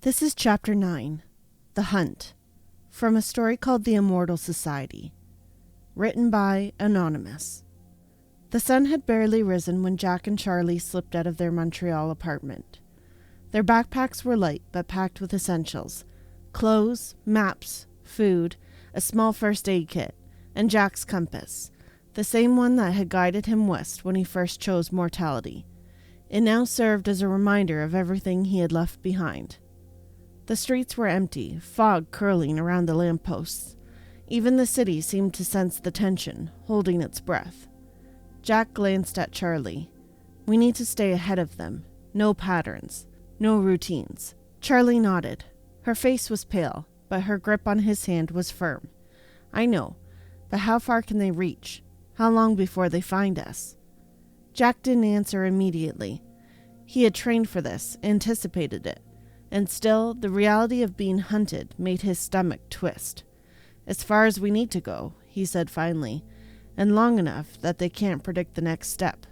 This is Chapter 9, The Hunt, from a story called The Immortals Society, written by Anonymous. The sun had barely risen when Jack and Charlie slipped out of their Montreal apartment. Their backpacks were light but packed with essentials: clothes, maps, food, a small first aid kit, and Jack's compass, the same one that had guided him west when he first chose mortality. It now served as a reminder of everything he had left behind. The streets were empty, fog curling around the lampposts. Even the city seemed to sense the tension, holding its breath. Jack glanced at Charlie. We need to stay ahead of them. No patterns. No routines. Charlie nodded. Her face was pale, but her grip on his hand was firm. I know, but how far can they reach? How long before they find us? Jack didn't answer immediately. He had trained for this, anticipated it. And still, the reality of being hunted made his stomach twist. As far as we need to go, he said finally, and long enough that they can't predict the next step.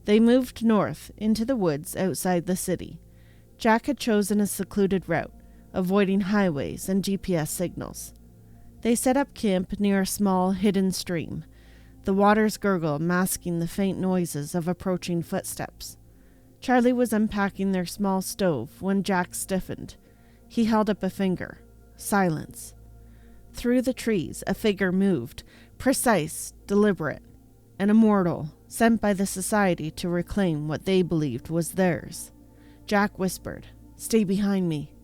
They moved north into the woods outside the city. Jack had chosen a secluded route, avoiding highways and GPS signals. They set up camp near a small, hidden stream, the water's gurgle masking the faint noises of approaching footsteps. Charlie was unpacking their small stove when Jack stiffened. He held up a finger. Silence. Through the trees, a figure moved, precise, deliberate. An immortal, sent by the society to reclaim what they believed was theirs. Jack whispered, "Stay behind me."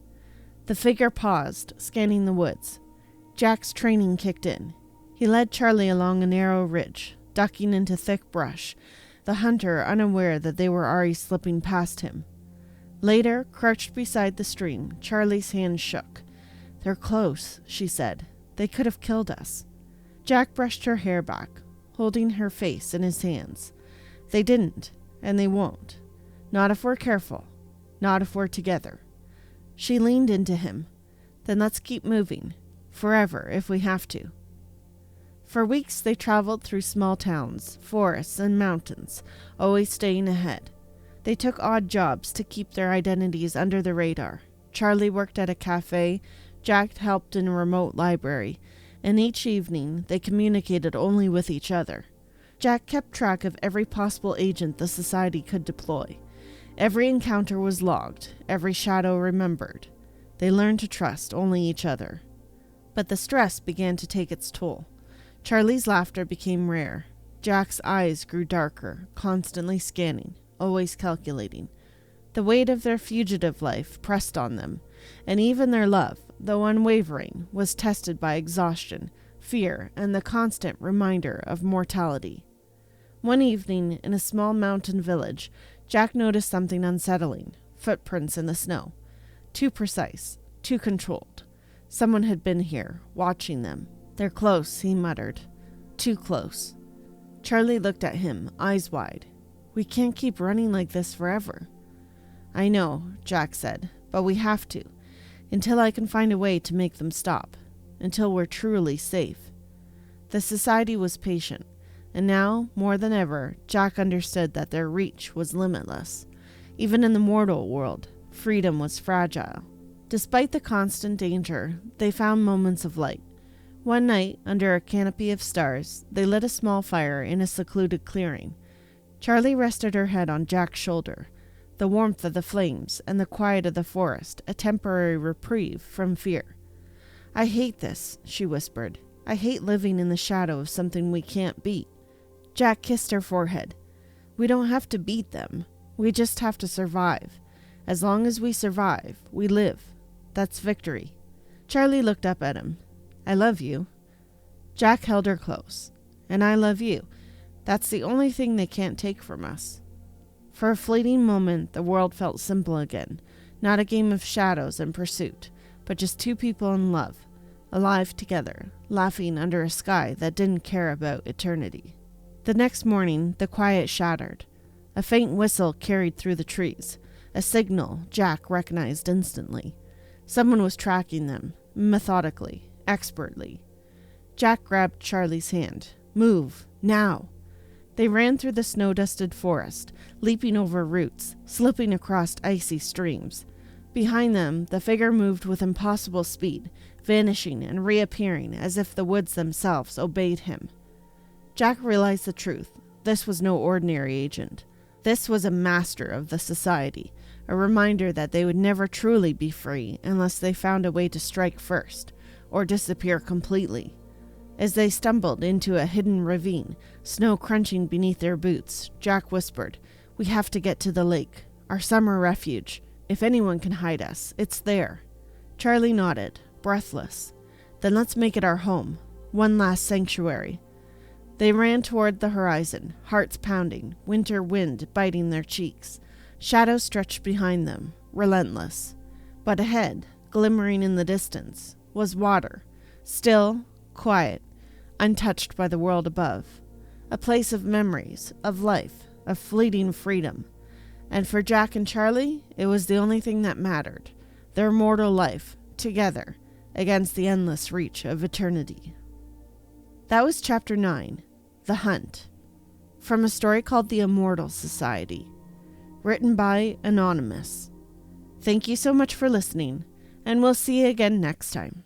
The figure paused, scanning the woods. Jack's training kicked in. He led Charlie along a narrow ridge, ducking into thick brush, the hunter unaware that they were already slipping past him. Later, crouched beside the stream, Charlie's hand shook. "They're close," she said. "They could have killed us." Jack brushed her hair back, holding her face in his hands. "They didn't, and they won't. Not if we're careful. Not if we're together." She leaned into him. "Then let's keep moving. Forever, if we have to." For weeks they traveled through small towns, forests, and mountains, always staying ahead. They took odd jobs to keep their identities under the radar. Charlie worked at a cafe, Jack helped in a remote library, and each evening they communicated only with each other. Jack kept track of every possible agent the society could deploy. Every encounter was logged, every shadow remembered. They learned to trust only each other. But the stress began to take its toll. Charlie's laughter became rare. Jack's eyes grew darker, constantly scanning, always calculating. The weight of their fugitive life pressed on them, and even their love, though unwavering, was tested by exhaustion, fear, and the constant reminder of mortality. One evening, in a small mountain village, Jack noticed something unsettling: footprints in the snow. Too precise, too controlled. Someone had been here, watching them. "They're close," he muttered. "Too close." Charlie looked at him, eyes wide. "We can't keep running like this forever." "I know," Jack said, "but we have to, until I can find a way to make them stop, until we're truly safe." The society was patient, and now, more than ever, Jack understood that their reach was limitless. Even in the mortal world, freedom was fragile. Despite the constant danger, they found moments of light. One night, under a canopy of stars, they lit a small fire in a secluded clearing. Charlie rested her head on Jack's shoulder. The warmth of the flames and the quiet of the forest, a temporary reprieve from fear. "I hate this," she whispered. "I hate living in the shadow of something we can't beat." Jack kissed her forehead. "We don't have to beat them. We just have to survive. As long as we survive, we live. That's victory." Charlie looked up at him. "I love you." Jack held her close. "And I love you. That's the only thing they can't take from us." For a fleeting moment, the world felt simple again. Not a game of shadows and pursuit, but just two people in love, alive together, laughing under a sky that didn't care about eternity. The next morning, the quiet shattered. A faint whistle carried through the trees, a signal Jack recognized instantly. Someone was tracking them, methodically, expertly. Jack grabbed Charlie's hand. "Move, now." They ran through the snow-dusted forest, leaping over roots, slipping across icy streams. Behind them, the figure moved with impossible speed, vanishing and reappearing as if the woods themselves obeyed him. Jack realized the truth. This was no ordinary agent. This was a master of the Society, a reminder that they would never truly be free unless they found a way to strike first, or disappear completely. As they stumbled into a hidden ravine, snow crunching beneath their boots, Jack whispered, "We have to get to the lake, our summer refuge. If anyone can hide us, it's there." Charlie nodded, breathless. "Then let's make it our home, one last sanctuary." They ran toward the horizon, hearts pounding, winter wind biting their cheeks. Shadows stretched behind them, relentless. But ahead, glimmering in the distance, was water, still, quiet, untouched by the world above. A place of memories, of life, of fleeting freedom. And for Jack and Charlie, it was the only thing that mattered. Their mortal life, together, against the endless reach of eternity. That was Chapter 9, The Hunt, from a story called The Immortals Society, written by Anonymous. Thank you so much for listening, and we'll see you again next time.